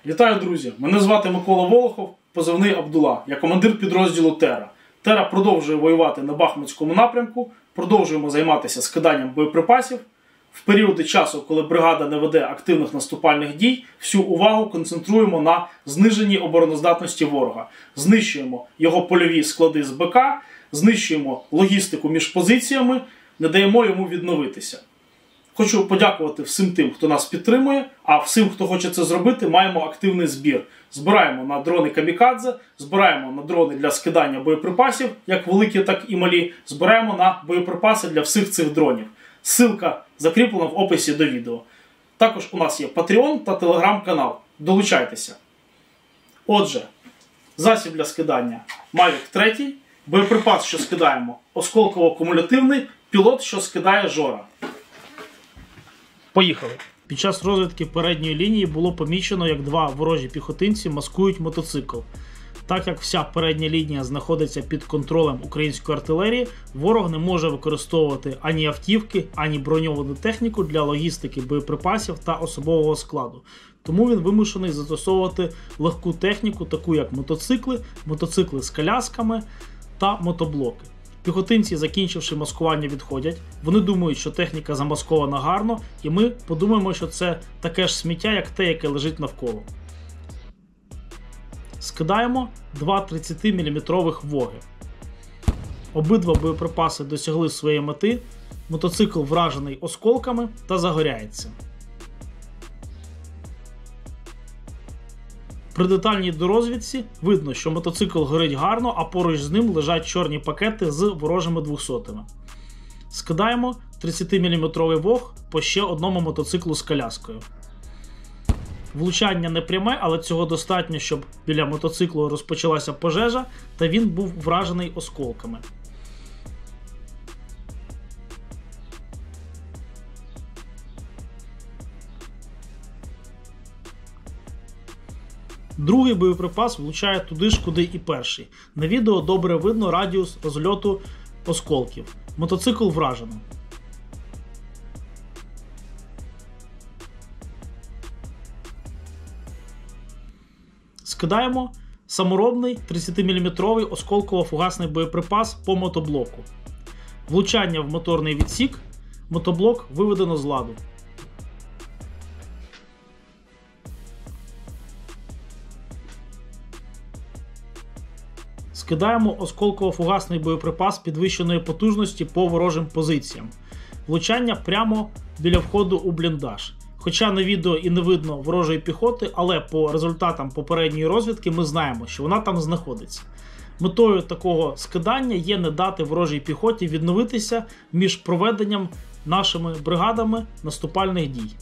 Вітаю, друзі! Мене звати Микола Волохов, позивний Абдула. Я командир підрозділу Тера. Тера продовжує воювати на Бахмутському напрямку, продовжуємо займатися скиданням боєприпасів. В періоди часу, коли бригада не веде активних наступальних дій, всю увагу концентруємо на зниженні обороноздатності ворога. Знищуємо його польові склади з БК, знищуємо логістику між позиціями, не даємо йому відновитися. Хочу подякувати всім тим, хто нас підтримує, а всім, хто хоче це зробити, маємо активний збір. Збираємо на дрони камікадзе, збираємо на дрони для скидання боєприпасів, як великі, так і малі, збираємо на боєприпаси для всіх цих дронів. Ссылка закріплена в описі до відео. Також у нас є Patreon та Telegram-канал. Долучайтеся. Отже, засіб для скидання Mavic 3, боєприпас, що скидаємо, осколково-кумулятивний, пілот, що скидає Жора. Поїхали. Під час розвідки передньої лінії було помічено, як два ворожі піхотинці маскують мотоцикл. Так як вся передня лінія знаходиться під контролем української артилерії, ворог не може використовувати ані автівки, ані броньовану техніку для логістики боєприпасів та особового складу. Тому він вимушений застосовувати легку техніку, таку як мотоцикли, мотоцикли з колясками та мотоблоки. Піхотинці, закінчивши маскування, відходять. Вони думають, що техніка замаскована гарно, і ми подумаємо, що це таке ж сміття, як те, яке лежить навколо. Скидаємо 2 30-мм воги. Обидва боєприпаси досягли своєї мети, мотоцикл вражений осколками та загоряється. При детальній дорозвідці видно, що мотоцикл горить гарно, а поруч з ним лежать чорні пакети з ворожими 200-ми. Скидаємо 30-мм вог по ще одному мотоциклу з коляскою. Влучання не пряме, але цього достатньо, щоб біля мотоциклу розпочалася пожежа, та він був вражений осколками. Другий боєприпас влучає туди ж, куди і перший. На відео добре видно радіус розльоту осколків. Мотоцикл вражено. Скидаємо саморобний 30-мм осколково-фугасний боєприпас по мотоблоку. Влучання в моторний відсік, мотоблок виведено з ладу. Скидаємо осколково-фугасний боєприпас підвищеної потужності по ворожим позиціям. Влучання прямо біля входу у бліндаж. Хоча на відео і не видно ворожої піхоти, але по результатам попередньої розвідки ми знаємо, що вона там знаходиться. Метою такого скидання є не дати ворожій піхоті відновитися між проведенням нашими бригадами наступальних дій.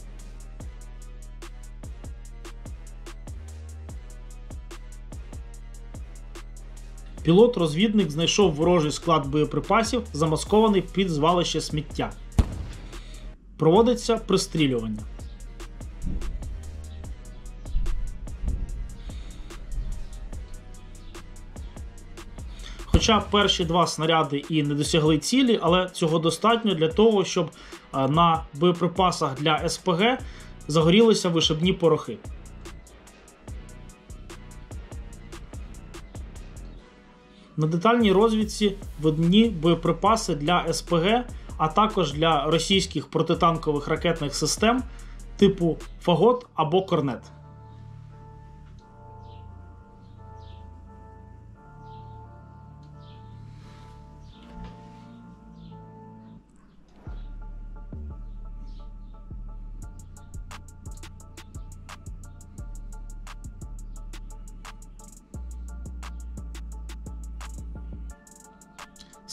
Пілот-розвідник знайшов ворожий склад боєприпасів, замаскований під звалище сміття. Проводиться пристрілювання. Хоча перші два снаряди і не досягли цілі, але цього достатньо для того, щоб на боєприпасах для СПГ загорілися вишибні порохи. На детальній розвідці видні боєприпаси для СПГ, а також для російських протитанкових ракетних систем типу «Фагот» або «Корнет».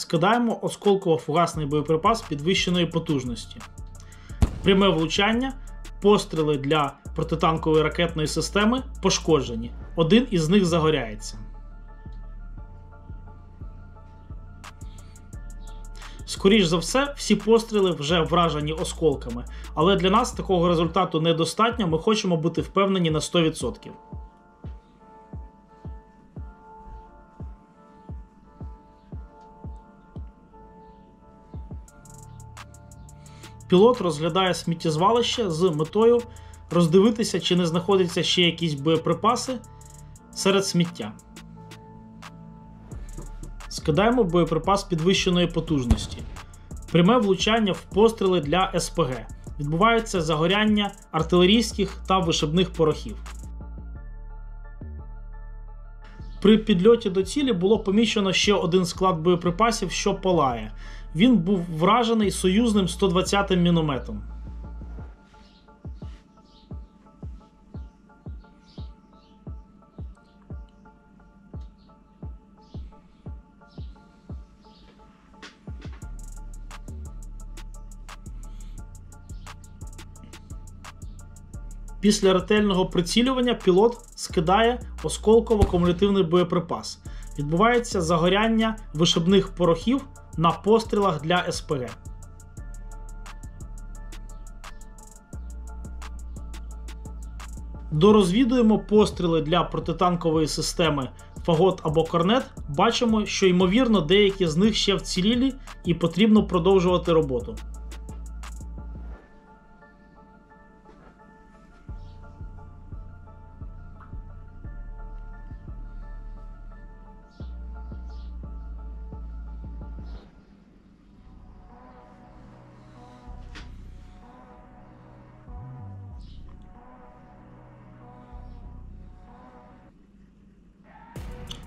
Скидаємо осколково-фугасний боєприпас підвищеної потужності. Пряме влучання, постріли для протитанкової ракетної системи пошкоджені. Один із них загоряється. Скоріш за все, всі постріли вже вражені осколками, але для нас такого результату недостатньо, ми хочемо бути впевнені на 100%. Пілот розглядає сміттєзвалище з метою роздивитися, чи не знаходяться ще якісь боєприпаси серед сміття. Скидаємо боєприпас підвищеної потужності. Пряме влучання в постріли для СПГ. Відбувається загоряння артилерійських та вишибних порохів. При підльоті до цілі було помічено ще один склад боєприпасів, що палає. Він був вражений союзним 120-м мінометом. Після ретельного прицілювання пілот скидає осколково-кумулятивний боєприпас. Відбувається загоряння вишибних порохів на пострілах для СПГ. Дорозвідуємо постріли для протитанкової системи «Фагот» або «Корнет». Бачимо, що ймовірно деякі з них ще вцілілі і потрібно продовжувати роботу.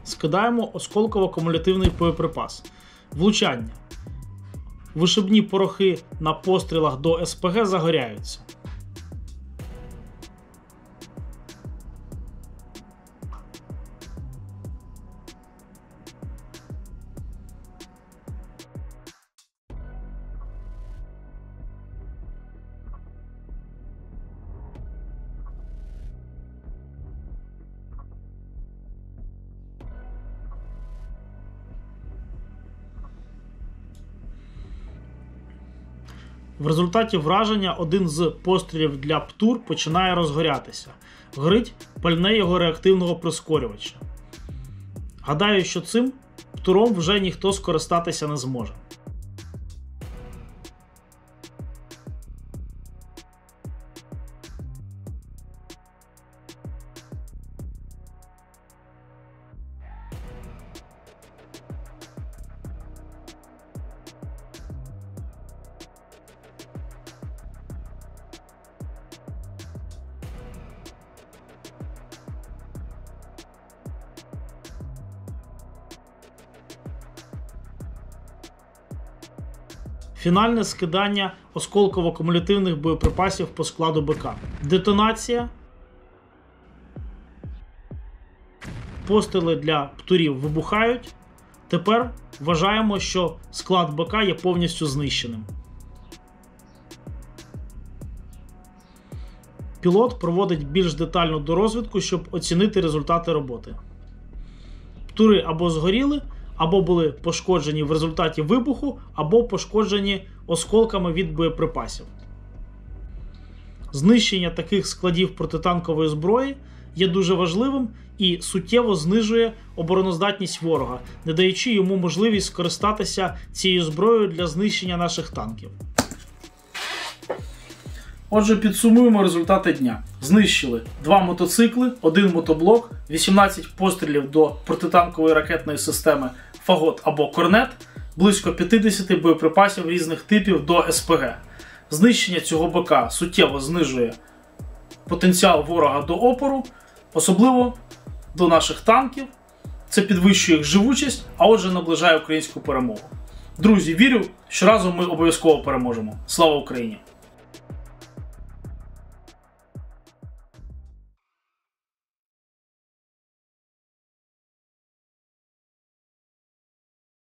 Скидаємо осколково-кумулятивний боєприпас. Влучання. Вишибні порохи на пострілах до СПГ загоряються. В результаті враження один з пострілів для ПТУР починає розгорятися. Горить пальне його реактивного прискорювача. Гадаю, що цим ПТУРом вже ніхто скористатися не зможе. Фінальне скидання осколково-кумулятивних боєприпасів по складу БК. Детонація. Постріли для ПТУРів вибухають. Тепер вважаємо, що склад БК є повністю знищеним. Пілот проводить більш детальну дорозвідку, щоб оцінити результати роботи. ПТУРи або згоріли, або були пошкоджені в результаті вибуху, або пошкоджені осколками від боєприпасів. Знищення таких складів протитанкової зброї є дуже важливим і суттєво знижує обороноздатність ворога, не даючи йому можливість скористатися цією зброєю для знищення наших танків. Отже, підсумуємо результати дня. Знищили 2 мотоцикли, 1 мотоблок, 18 пострілів до протитанкової ракетної системи «Фагот» або «Корнет», близько 50 боєприпасів різних типів до СПГ. Знищення цього БК суттєво знижує потенціал ворога до опору, особливо до наших танків. Це підвищує їх живучість, а отже наближає українську перемогу. Друзі, вірю, що разом ми обов'язково переможемо. Слава Україні!